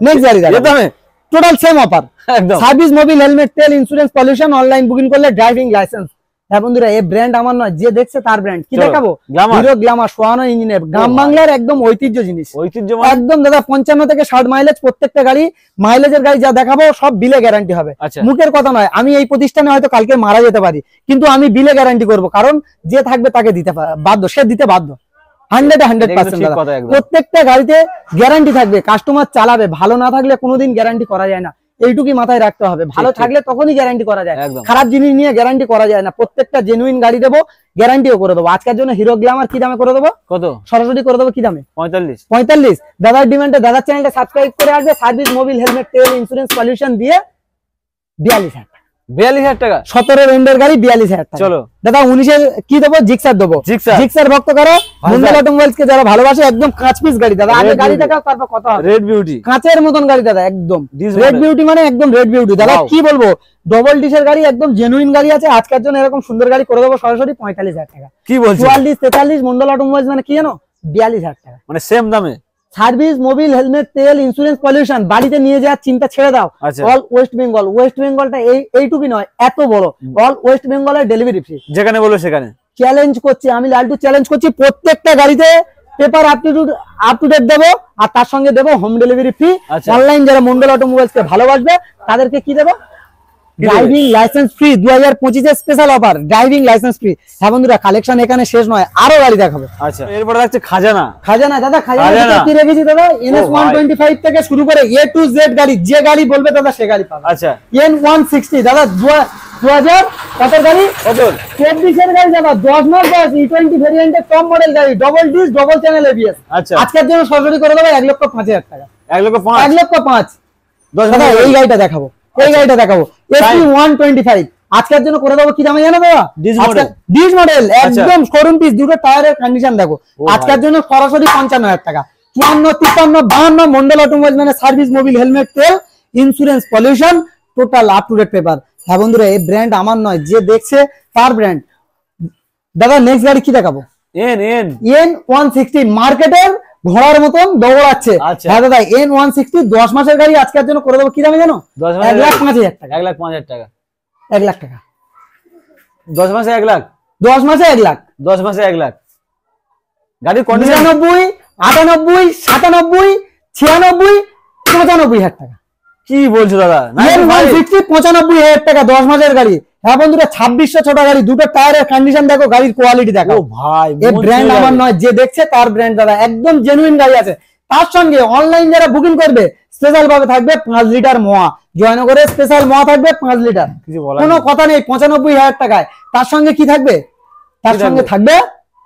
নেক্সট গাড়ি দাদা, এর দামে টোটাল সেম অফার, একদম সার্ভিস, মোবিল, হেলমেট, তেল, ইন্স্যুরেন্স, পলিউশন, অনলাইন বুকিং করলে ড্রাইভিং লাইসেন্স হ্যাঁ বন্ধুরা, এই ব্র্যান্ড আমার নয়, যে দেখছে তার ব্র্যান্ড। কি দেখাবো? হিরো গ্ল্যামার সোয়ানো ইঞ্জিনের, গ্রাম বাংলার একদম ঐতিহ্য জিনিস, একদম দাদা 55 থেকে 60 মাইলেজ প্রত্যেকটা গাড়ি। মাইলেজের গাড়ি যা দেখাবো সব বিলে গ্যারান্টি হবে, মুখের কথা নয়। আমি এই প্রতিষ্ঠানে হয়তো কালকে মারা যেতে পারি, কিন্তু আমি বিলে গ্যারান্টি করবো, কারণ যে থাকবে তাকে দিতে বাধ্য, সে দিতে বাধ্য। 100% প্রত্যেকটা গাড়িতে গ্যারান্টি থাকবে, কাস্টমার চালাবে, ভালো না থাকলে কোনোদিন গ্যারান্টি করা যায় না, এইটুকুই মাথায় রাখতে হবে। ভালো থাকলে তখনই গ্যারান্টি করা যায়, খারাপ জিনিস নিয়ে গ্যারান্টি করা যায় না। প্রত্যেকটা জেনুইন গাড়ি দেবো, গ্যারান্টিও করে দেবো। আজকের জন্য হিরো গ্ল্যামার কি দামে করে দেবো? কত? সরাসরি করে দেবো কি দামে? 45। দাদার ডিমান্ডে দাদার চ্যানেলটা সাবস্ক্রাইব করে আসবে, সার্ভিস, মোবিল, হেলমেট, তেল, ইন্স্যুরেন্স সলিউশন দিয়ে 42,000 টাকা। 42,000 টাকা 17 রেন্ডের গাড়ি 42,000 টাকা। চলো দাদা 19-এর কি দেবো? জিক্সার দেবো। জিক্সার ভক্ত কারা? মন্ডল অটোমোবাইলস কে যারা ভালোবাসে, একদম কাঁচ পিস গাড়ি দাদা। আগে গাড়ি দেখাও, তারপর কথা হবে। রেড বিউটি, কাঁচের মতন গাড়ি দাদা, একদম রেড বিউটি, মানে একদম রেড বিউটি দাদা। কি বলবো, ডবল ডিসের গাড়ি, একদম জেনুইন গাড়ি আছে। আজকের জন্য এরকম সুন্দর গাড়ি করে দেবো সরাসরি 45,000 টাকা। কি বলছো? 44, 43 মন্ডল অটোমোবাইলস, মানে কি জানো? 42,000 টাকা, মানে সেম দামে। সার্ভিস, মোবিল, হেলমেট, তেল, ইন্স্যুরেন্স, পলিউশন, বাড়িতে নিয়ে যাওয়ার চিন্তা ছেড়ে দাও। অল ওয়েস্ট বেঙ্গল, ওয়েস্ট বেঙ্গলটা এইটুকুই নয়, এত বড়। অল ওয়েস্ট বেঙ্গলের ডেলিভারি ফ্রি, যেখানে বলো সেখানে। চ্যালেঞ্জ করছি আমি, লালটু চ্যালেঞ্জ করছি, প্রত্যেকটা গাড়িতে পেপার আপ টু ডেট দেবো, আর তার সঙ্গে দেবো হোম ডেলিভারি ফ্রি। অনলাইন যারা মন্ডল অটোমোবাইলস কে ভালোবাসবে তাদেরকে কি দেবো? Driving licence free. 2025 special offer, driving licence free. হ্যাঁ বন্ধুরা, কালেকশন এখানে শেষ নয়, আরো গাড়ি দেখাবো। আচ্ছা, এরপর আছে খাজানা। খাজানা দাদা, খাজানা কি রেখেছি দাদা? NS 125 থেকে শুরু করে A to Z গাড়ি, যে গাড়ি বলবে দাদা সে গাড়ি পাবে। আচ্ছা, N160 দাদা 2000 কত গাড়ি? 24 এর গাড়ি দাদা, 10 মাস বয়স, E20 ভেরিয়েন্টের টপ মডেল গাড়ি, double disc, double channel ABS। আচ্ছা, আজকের জন্য সরাসরি করে দেবো 1,05,000 টাকা। 1,05,000 দাদা। এই গাড়িটা দেখাবো, এই গাড়িটা দেখাবো, SE125 আজকের জন্য করে দেবো কি দামে জানো দাদা? ডিস মডেল, একদম শোরুম পিস, দুটো টায়ারের কন্ডিশন দেখো। আজকের জন্য সরাসরি 55,000 টাকা। 54, 53, 52 মন্ডল অটোমোবাইল, মানে সার্ভিস, মোবিল, হেলমেট, তেল, insurance, pollution, total up to date paper. হ্যাঁ বন্ধুরা, এই ব্র্যান্ড আমার নয়, যে দেখছে তার ব্র্যান্ড। দাদা নেক্সট গাড়ি কি দেখাবো? N160 মার্কেটের ঘোড়ার মতন দৌড়াচ্ছে। হ্যাঁ দাদা, N160 10 মাসের গাড়ি। আজকের জন্য করে দেবো কি দামে জানো? 1,05,000 টাকা। 1,05,000 টাকা, 1 লাখ টাকা। 10 মাসে 1 লাখ, 10 মাসে 1 লাখ, 10 মাসে 1 লাখ। গাড়ির কন্ডিশন 99, 98, 97, 96, 95,000 টাকা। কি বলছো দাদা? 95,000 টাকা 10 মাসের গাড়ি। হ্যাঁ বন্ধুরা, 2600 ছোট গাড়ি, দুটো টায়ারের কন্ডিশন দেখো, গাড়ির কোয়ালিটি দেখো। ভাই, এই ব্র্যান্ড আমার নয়, যে দেখছে তার ব্র্যান্ড দাদা, একদম জেনুইন গাড়ি আছে। তার সঙ্গে অনলাইন যারা বুকিং করবে স্পেশাল ভাবে থাকবে 5 লিটার মোয়া, জয়নগরের স্পেশাল মোয়া থাকবে 5 লিটার, কোনো কথা নেই 95,000 টাকায়। তার সঙ্গে কি থাকবে? তার সঙ্গে থাকবে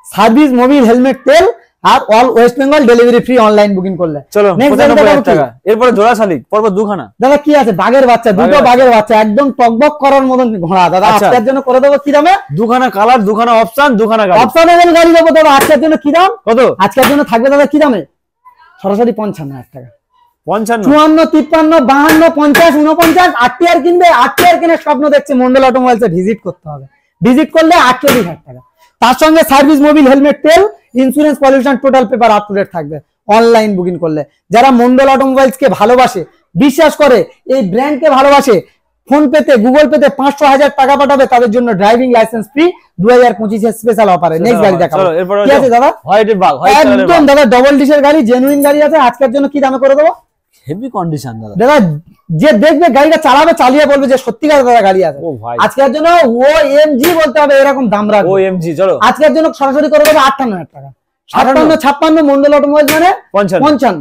সার্ভিস, মোবিল, হেলমেট, তেল, আর all West Bengal delivery free online booking করলে। চলো 95,000 টাকা। এরপরে জোড়া শালিক পরপর দুখানা। দাদা কি আছে? বাঘের বাচ্চা, দুটো বাঘের বাচ্চা, একদম টকবক করার মতন ঘোড়া দাদা। আজকের জন্য করে দেবো কি দামে? দুখানা কালার, দুখানা অপশন, দুখানা গাড়ি, অপশনেবল গাড়ি দেবো দাদা। আজকের জন্য কি দাম? কত? আজকের জন্য থাকবে দাদা কি দামে? সরাসরি 55,000 টাকা। 55, 54, 52, 50, 49, 8 টিয়ার কিনবে, 8 টিয়ার কেনার স্বপ্ন দেখছে, মন্ডল অটোমোবাইলসে ভিজিট করতে হবে। ভিজিট করলে 48,000 টাকা। তার সঙ্গে সার্ভিস, মোবিল, হেলমেট, তেল, insurance, pollution, total paper up to date থাকবে অনলাইন বুকিং করলে। যারা মন্ডল অটোমোবাইলস কে ভালোবাসে, বিশ্বাস করে, এই ব্র্যান্ড কে ভালোবাসে, ফোন পেতে, গুগল পেতে 500,000 টাকা পাঠাবে, তাদের জন্য ড্রাইভিং লাইসেন্স ফ্রি 2025 স্পেশাল অফারে। নেক্সট গাড়ি দেখাবো। কি আছে দাদা? হোয়াইটের বাগ, একদম দাদা ডবল ডিসের গাড়ি, জেনুইন গাড়ি আছে। আজকের জন্য কি দামে করে দেবো? হেভি কন্ডিশন দাদা। দাদা যে দেখবে গাড়িটা চালাবে, চালিয়ে বলবে যে সত্যিকার দাদা গাড়ি আছে। আজকের জন্য OMG বলতে হবে, এরকম দাম রাখবে। OMG চলো আজকের জন্য সরাসরি করে দেবো 58,000 টাকা। 58, 56 মন্ডল অটোমোবাইলস, মানে 55।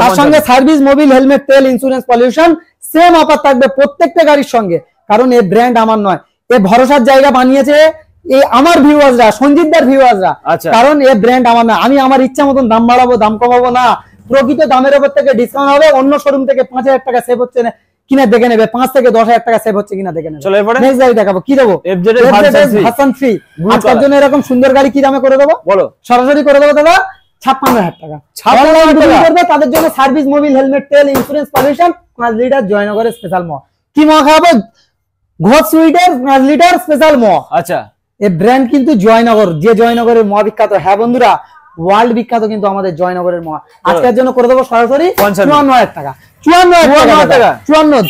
তার সঙ্গে সার্ভিস, মোবিল, হেলমেট, তেল, ইন্স্যুরেন্স, পলিউশন, সেম অফার থাকবে প্রত্যেকটা গাড়ির সঙ্গে। কারণ এই ব্র্যান্ড আমার নয়, এ ভরসার জায়গা বানিয়েছে এই আমার ভিউয়ার্সরা, সঞ্জিতদার ভিউয়ার্সরা। কারণ এই ব্র্যান্ড আমার না, আমি আমার ইচ্ছা মতন দাম বাড়াবো, দাম কমাবো না। প্রকৃত দামের উপর থেকে ডিসকাউন্ট হবে। অন্য শোরুম থেকে 5,000 টাকা সেভ হচ্ছে না কিনা দেখে নেবে, 5 থেকে 10,000 টাকা সেভ হচ্ছে কিনা দেখে নেবে। চলো এরপরে নেক্সট গাড়ি দেখাবো। কি দেবো? ভার্সন 3 আজকের জন্য এরকম সুন্দর গাড়ি কি দামে করে দেবো বলো? সরাসরি করে দেবো দাদা 56,000 টাকা। 56,000 করবে, তাদের জন্য সার্ভিস, মোবিল, হেলমেট, তেল, ইন্স্যুরেন্স, পলিউশন, 5 লিটার জয়নগরের স্পেশাল ম। কি ম খাবো? ঘোষ সুইটের 5 লিটার স্পেশাল ম। আচ্ছা, এই ব্র্যান্ড কিন্তু জয়নগর, যে জয়নগরের ম বিখ্যাত। হ্যাঁ বন্ধুরা, ওয়ার্ল্ড বিখ্যাত কিন্তু আমাদের জয়নগরের মহা। আজকের জন্য করে দেবো সরাসরি 54,000 টাকা। 54,000 টাকা, 54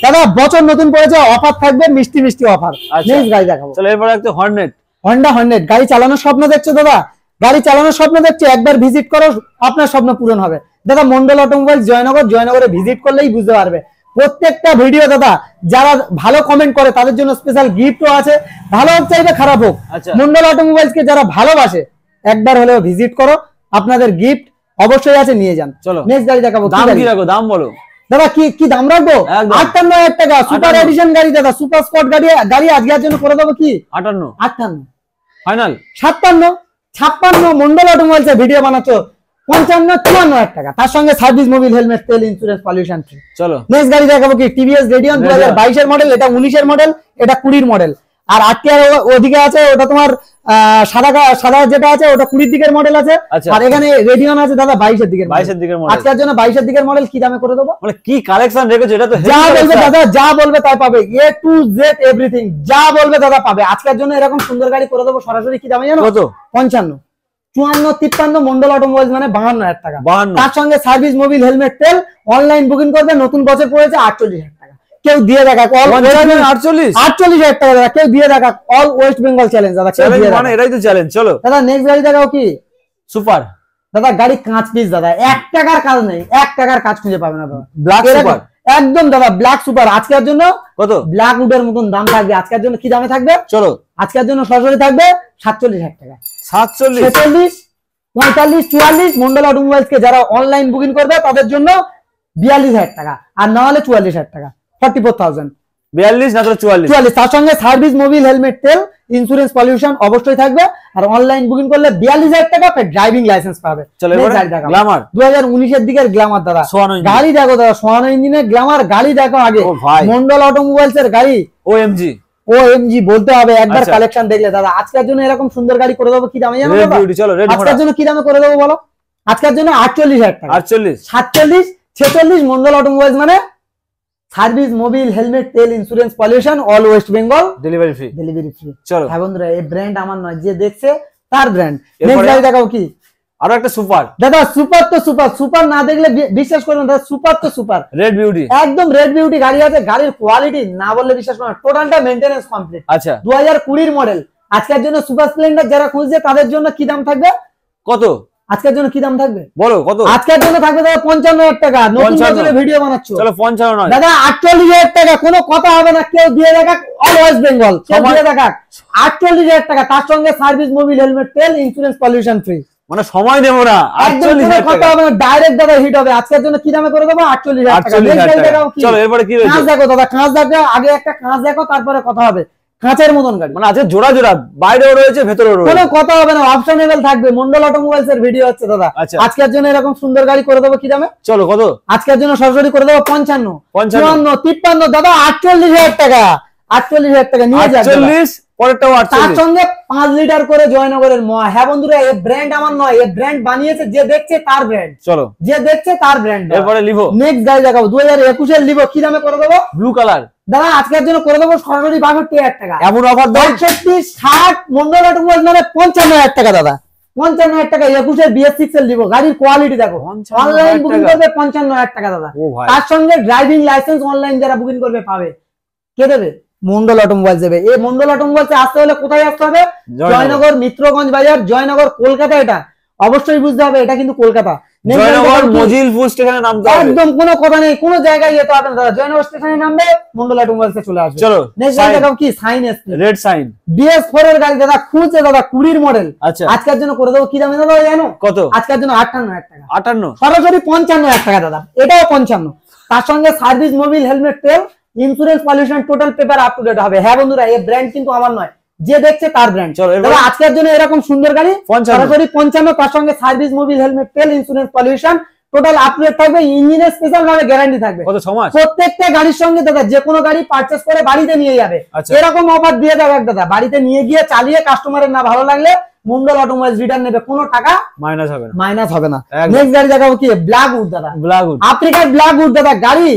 দাদা বছর নতুন পড়েছে, অফার থাকবে, মিষ্টি মিষ্টি অফার। নেক্সট গাড়ি দেখাবো। চলো এরপর একটা হর্নেট, হন্ডা হর্নেট। গাড়ি চালানোর স্বপ্ন দেখছো দাদা, গাড়ি চালানোর স্বপ্ন দেখছো, একবার ভিজিট করো, আপনার স্বপ্ন পূরণ হবে। দাদা মন্ডল অটোমোবাইলস জয়নগর, জয়নগরে ভিজিট করলেই বুঝতে পারবে। প্রত্যেকটা ভিডিও দাদা যারা ভালো কমেন্ট করে তাদের জন্য স্পেশাল গিফটও আছে, ভালো হোক চাইবে খারাপ হোক। মন্ডল অটোমোবাইলস কে যারা ভালোবাসে একবার হলেও ভিজিট করো, আপনাদের গিফট অবশ্যই আছে, নিয়ে যান। চলো নেক্সট গাড়ি দেখাবো। দাম কি রাখো, দাম বলো দাদা। কি দাম রাখবো? 58,000 টাকা সুপার এডিশন গাড়ি দাদা, সুপার স্পট গাড়ি। আজকের জন্য করে দেবো কি 58 ফাইনাল 57 56। মন্ডল অটোমোবাইলস এর ভিডিও বানাচ্ছো 55-54,000 টাকা, তার সঙ্গে সার্ভিস, মোবিল, হেলমেট, তেল, ইন্স্যুরেন্স, পলিউশন ফ্রি। চলো নেক্সট গাড়ি দেখাবো কি টিভিএস রেডিয়ন 2022 এর মডেল, এটা 19 এর মডেল, এটা 20 এর মডেল। আর 8 টিয়ার ওদিকে আছে, ওটা তোমার সাদা যেটা আছে ওটা 20 দিকের মডেল আছে। আর এখানে রেডিয়ন আছে দাদা 22 এর দিকের মডেল। আজকের জন্য 22 এর দিকের মডেল কি দামে করে দেবো? মানে কি কালেকশন রেখেছো, এটা তো যা বলবে দাদা, যা বলবে তাই পাবে, এ টু জেড এভরিথিং যা বলবে দাদা পাবে। আজকের জন্য এরকম সুন্দর গাড়ি করে দেবো সরাসরি। কি দামে জানো? কত? 55 54 53। মন্ডল অটোমোবাইলস মানে 52,000 টাকা, তার সঙ্গে সার্ভিস, মোবিল, হেলমেট, তেল। অনলাইন বুকিং করবে, নতুন বছর পড়েছে 48,000 টাকা। কেউ দিয়ে দেখা 48,000 টাকা দাদা, কেউ দিয়ে দেখা। অল ওয়েস্ট বেঙ্গল চ্যালেঞ্জ দাদা, মানে এটাই তো চ্যালেঞ্জ। চলো দাদা নেক্সট গাড়ি দেখাও কি সুপার। দাদা গাড়ি কাঁচ পিস দাদা, 1 টাকার কাজ নেই, 1 টাকার কাজ খুঁজে পাবে না দাদা। ব্ল্যাক সুপার একদম দাদা, ব্ল্যাক সুপার। আজকের জন্য কত? ব্ল্যাক উডের মতন দাম থাকবে। আজকের জন্য কি দামে থাকবে? চলো আজকের জন্য সরাসরি থাকবে 47,000 টাকা। 47 46 45 44। মন্ডল অটোমোবাইলস কে যারা অনলাইন বুকিং করবে তাদের জন্য 42,000 টাকা, আর না হলে 44,000 টাকা, 44,000। 42 না তো 44। তার সঙ্গে সার্ভিস, মোবিল, হেলমেট, তেল, ইন্স্যুরেন্স, পলিউশন অবশ্যই থাকবে। আর অনলাইন বুকিং করলে 42,000 টাকা ড্রাইভিং লাইসেন্স পাবে। চলো গ্ল্যামার 2019 এর দিকের গ্ল্যামার দাদা। গাড়ি দেখো দাদা, সোয়ানো ইঞ্জিনের গ্ল্যামার গাড়ি দেখো আগে। মন্ডল অটোমোবাইলস এর গাড়ি ওএমজি বলতে হবে একবার কালেকশন দেখলে দাদা। আজকের জন্য এরকম সুন্দর গাড়ি করে দেবো। কি দামে জানো? আজকের জন্য কি দামে করে দেবো বলো? আজকের জন্য 48,000 টাকা। 48 47 46। মন্ডল অটোমোবাইলস মানে সার্ভিস, মোবিল, হেলমেট, তেল, insurance, pollution, all West Bengal, delivery free. চলো হ্যাঁ বন্ধুরা, এই ব্র্যান্ড আমার নয়, যে দেখছে তার ব্র্যান্ড। নেক্সট গাড়ি দেখাও কি আরো একটা সুপার দাদা। সুপার তো সুপার, সুপার না দেখলে বিশ্বাস করবেন দাদা, সুপার তো সুপার। রেড বিউটি, একদম রেড বিউটি গাড়ি আছে। গাড়ির কোয়ালিটি না বললে বিশ্বাস করবেন, টোটালটা মেইনটেনেন্স কমপ্লিট। আচ্ছা 2020 মডেল। আজকের জন্য সুপার স্প্লেন্ডার যারা খুঁজছে তাদের জন্য কি দাম থাকবে? কত আজকের জন্য কি দাম থাকবে বলো? কত আজকের জন্য থাকবে দাদা? 55,000 টাকা। নতুন বছরে ভিডিও বানাচ্ছো, চলো 55 নয় দাদা, 48,000 টাকা। কোনো কথা হবে না, কেউ দিয়ে দেখা। অল ওয়েস্ট বেঙ্গল কেউ দিয়ে দেখা 48,000 টাকা, তার সঙ্গে সার্ভিস, মোবিল, হেলমেট, তেল, ইন্স্যুরেন্স, পলিউশন ফ্রি। মানে সময় দেবো না, 48,000 কথা হবে না, ডাইরেক্ট দাদা হিট হবে। আজকের জন্য কি দামে করে দেবো? 48,000 টাকা। চলো এরপরে কি রয়েছে? কাঁচ দেখো দাদা, কাঁচ দেখো আগে, একটা কাঁচ দেখো তারপরে কথা হবে। কাঁচের মতন গাড়ি, মানে আছে জোড়া জোড়া, বাইরেও রয়েছে ভেতরেও রয়েছে, কোনো কথা হবে না, অপশনেবল থাকবে। মন্ডল অটোমোবাইলস এর ভিডিও হচ্ছে দাদা। আজকের জন্য এরকম সুন্দর গাড়ি করে দেবো। কি দামে? চলো কত? আজকের জন্য সরাসরি করে দেবো 55 54 53 দাদা, 48,000 টাকা। 48,000 টাকা নিয়ে যান। 48 পরেরটাও 48। তার সঙ্গে 5 লিটার করে জয়নগরের মহা। হ্যাঁ বন্ধুরা, এই ব্র্যান্ড আমার নয়, এই ব্র্যান্ড বানিয়েছে যে দেখছে তার ব্র্যান্ড। চলো যে দেখছে তার ব্র্যান্ড। এরপরে লিভো। নেক্সট গাড়ি দেখাবো 2021 এর লিভো। কি দামে করে দেবো? ব্লু কালার দাদা। আজকের জন্য করে দেবো সরাসরি 62,000 টাকা। এমন অফার দাও 65 60। মন্ডল অটোমোবাইলস মানে 55,000 টাকা দাদা, 55,000 টাকা। 21 এর BS6 এর লিভো। গাড়ির কোয়ালিটি দেখো, অনলাইন বুকিং করবে 55,000 টাকা দাদা। তার সঙ্গে ড্রাইভিং লাইসেন্স অনলাইন যারা বুকিং করবে পাবে। কে দেবে? মন্ডল অটোমোবাইলস দেবে। এই মন্ডল অটোমোবাইলসে আসতে হলে কোথায় আসতে হবে? জয়নগর, মিত্রগঞ্জ বাজার, জয়নগর, কলকাতা। এটা অবশ্যই বুঝতে হবে, এটা কিন্তু কলকাতা। জয়নগর মজিলপুর স্টেশনে নামতে হবে, একদম কোনো কথা নেই, কোনো জায়গায় যেতে হবে না দাদা। জয়নগর স্টেশনে নামবে, মন্ডল অটোমোবাইলসে চলে আসবে। চলো নেক্সট দেখাও কি sign SP red sign BS4 এর গাড়ি দাদা। খুঁজছে দাদা 20 মডেল। আচ্ছা আজকের জন্য করে দেবো। কি দামে দাদা জানো? কত? আজকের জন্য 58,000 টাকা। 58 সরাসরি 55,000 টাকা দাদা। এটাও 55। তার সঙ্গে সার্ভিস, মোবিল, হেলমেট, তেল, insurance, pollution, total paper up to date হবে। হ্যাঁ বন্ধুরা, এই ব্র্যান্ড কিন্তু আমার নয়, যে দেখছে তার ব্র্যান্ড। দাদা আজকের জন্য এরকম সুন্দর গাড়ি সরাসরি 55। তার সঙ্গে সার্ভিস, মোবিল, হেলমেট, তেল, insurance, pollution, total up to date থাকবে। ইঞ্জিনের স্পেশাল ভাবে গ্যারান্টি থাকবে। কত সময়? প্রত্যেকটা গাড়ির সঙ্গে দাদা যে কোনো গাড়ি পারচেজ করে বাড়িতে নিয়ে যাবে, এরকম অফার দিয়ে দেবে দাদা। বাড়িতে নিয়ে গিয়ে চালিয়ে কাস্টমারের না ভালো লাগলে মন্ডল অটোমোবাইলস রিটার্ন নেবে, কোনো টাকা মাইনাস হবে না, মাইনাস হবে না। নেক্সট গাড়ি দেখাবো কি? ব্ল্যাক উড দাদা। ব্ল্যাক উড, আফ্রিকার ব্ল্যাক উড দাদা। গাড়ি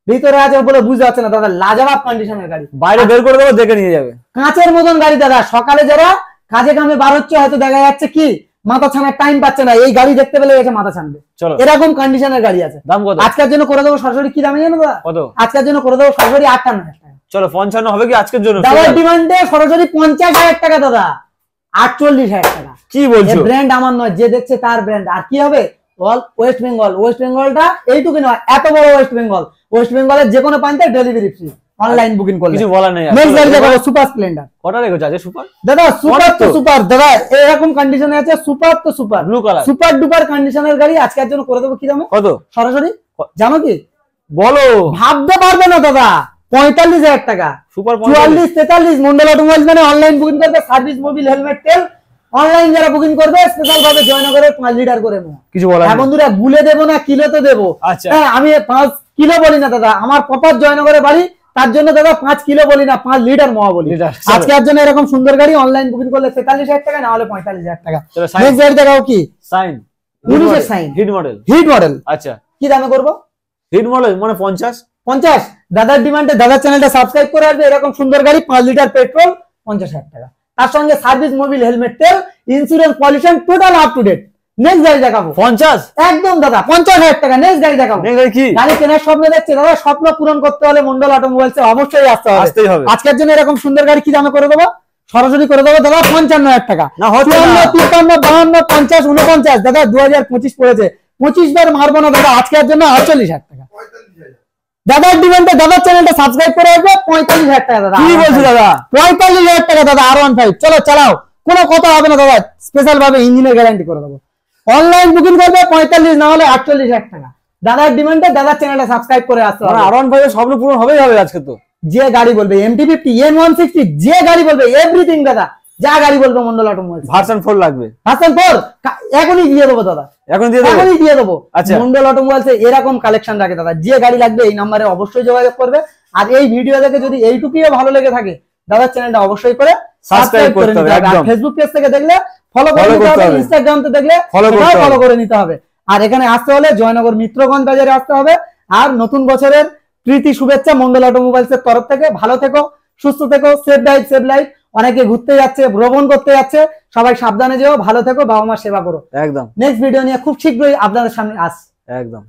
ভিতরে আছে বলে বুঝতে পারছে না দাদা, লাজবাব কন্ডিশনের গাড়ি। বাইরে বের করে দেবো, দেখে নিয়ে যাবে। কাঁচের মতন গাড়ি দাদা। সকালে যারা কাজে কামে বার হচ্ছে হয়তো দেখা যাচ্ছে কি মাথা ছানার টাইম পাচ্ছে না, এই গাড়ি দেখতে পেলে এসে মাথা ছানবে। চলো, এরকম কন্ডিশনের গাড়ি আছে। দাম কত? আজকের জন্য করে দেবো সরাসরি, কি দামে জানো দাদা? কত? আজকের জন্য করে দেবো সরাসরি 58,000 টাকা। চলো 55 হবে কি আজকের জন্য? দাদার ডিমান্ডে সরাসরি 50,000 টাকা দাদা, 48,000 টাকা। কি বলছো? ব্র্যান্ড আমার নয়, যে দেখছে তার ব্র্যান্ড। আর কি হবে? All West Bengal. ওয়েস্ট বেঙ্গলটা এইটুকু নয়, এত বড় ওয়েস্ট বেঙ্গল। ওয়েস্ট বেঙ্গলের যে কোনো প্রান্তে ডেলিভারি ফ্রি, অনলাইন বুকিং করলে। কিছু বলা নেই। নেক্সট গাড়ি দেখাবো সুপার স্প্লেন্ডার। কটা রেখেছো আজকে সুপার? দাদা সুপার তো সুপার দাদা, এরকম কন্ডিশনে আছে সুপার তো super, blue colour super duper কন্ডিশনের গাড়ি আজকের জন্য করে দেবো। কি দামে? কত? সরাসরি জানো কি? বলো। ভাবতে পারবে না দাদা, 45,000 টাকা। সুপার 44 43 মন্ডল অটোমোবাইলস মানে অনলাইন বুকিং করবে, সার্ভিস মোবিল হেলমেট তেল অনলাইন যারা বুকিং করবে স্পেশাল ভাবে জয়নগরের 5 লিটার করে নেবো। কিছু বলা হ্যাঁ বন্ধুরা, গুলে দেবো না কিলোতে দেবো। আচ্ছা, হ্যাঁ আমি 5 কিলো বলি না দাদা, আমার প্রপার জয়নগরে বাড়ি, তার জন্য দাদা 5 কিলো বলি না, 5 লিটার মহা বলি। আজকে আর জন্য এরকম সুন্দর গাড়ি অনলাইন বুকিং করলে 43,000 টাকা, না হলে 45,000 টাকা। নেক্সট গাড়ি দেখাও কি? সাইন 19 এর shine, hit model. Hit model. আচ্ছা, কি দামে করবো? হিট মডেল মানে 50। দাদার ডিমান্ডে দাদার চ্যানেলটা সাবস্ক্রাইব করে আসবে। এরকম সুন্দর গাড়ি 5 লিটার পেট্রোল 50,000 টাকা, তার সঙ্গে সার্ভিস মোবিল হেলমেট তেল insurance pollution total up to date. Next গাড়ি দেখাবো 50 একদম দাদা 50,000 টাকা। নেক্সট গাড়ি দেখাবো। নেক্সট গাড়ি কি? গাড়ি কেনার স্বপ্ন দেখছে দাদা, স্বপ্ন পূরণ করতে হলে মন্ডল অটোমোবাইলসে অবশ্যই আসতেই হবে। আজকের জন্য এরকম সুন্দর গাড়ি কি দামে করে দেবো? সরাসরি করে দেবো দাদা 55,000 টাকা। না হচ্ছে 54 52 50 49 দাদা 2025 পড়েছে, 25 বার মারবো না দাদা। আজকের জন্য 48,000 টাকা। দাদার ডিমান্ডে দাদার চ্যানেলটা সাবস্ক্রাইব করে রাখবে। 45,000 টাকা দাদা। কি বলছো দাদা? 45,000 টাকা দাদা, R15। চলো চালাও, কোনো কথা হবে না দাদা, স্পেশাল ভাবে ইঞ্জিনের গ্যারান্টি করে দেবো। অনলাইন বুকিং করবে 45 না হলে 48,000 টাকা। দাদার ডিমান্ডে দাদার চ্যানেলটা সাবস্ক্রাইব করে আসতে হবে। R15 এর স্বপ্ন পূরণ হবেই হবে আজকে তো। যে গাড়ি বলবে MT50 N160, যে গাড়ি বলবে এভরিথিং দাদা, যা গাড়ি বলবে মন্ডল অটোমোবাইলস। ভার্সন 4 লাগবে। ভার্সন 4 এখনই দিয়ে দেবো দাদা, এখনই দিয়ে দেবো। আচ্ছা, মন্ডল অটোমোবাইলস এরকম কালেকশন রাখে দাদা। যে গাড়ি লাগবে এই নম্বরে অবশ্যই যোগাযোগ করবে। আর এই ভিডিও দেখে যদি এইটুকুও ভালো লেগে থাকে, দাদার চ্যানেলটা অবশ্যই করে সাবস্ক্রাইব করে নিতে হবে। আর ফেসবুক পেজ থেকে দেখলে ফলো করে নিতে হবে, ইনস্টাগ্রাম তে দেখলে ফলো করে নিতে হবে। আর এখানে আসতে হলে জয়নগর মিত্রগঞ্জ বাজারে আসতে হবে। আর নতুন বছরের প্রীতি শুভেচ্ছা মন্ডল অটোমোবাইলস এর তরফ থেকে। ভালো থেকো, সুস্থ থেকো, সেফ ড্রাইভ সেভ লাইফ। অনেকে ঘুরতে যাচ্ছে, ভ্রমণ করতে যাচ্ছে, সবাই সাবধানে যেও, ভালো থেকো, বাবা মা সেবা করো। একদম। নেক্সট ভিডিও নিয়ে খুব শীঘ্রই আপনাদের সামনে আসছে। একদম।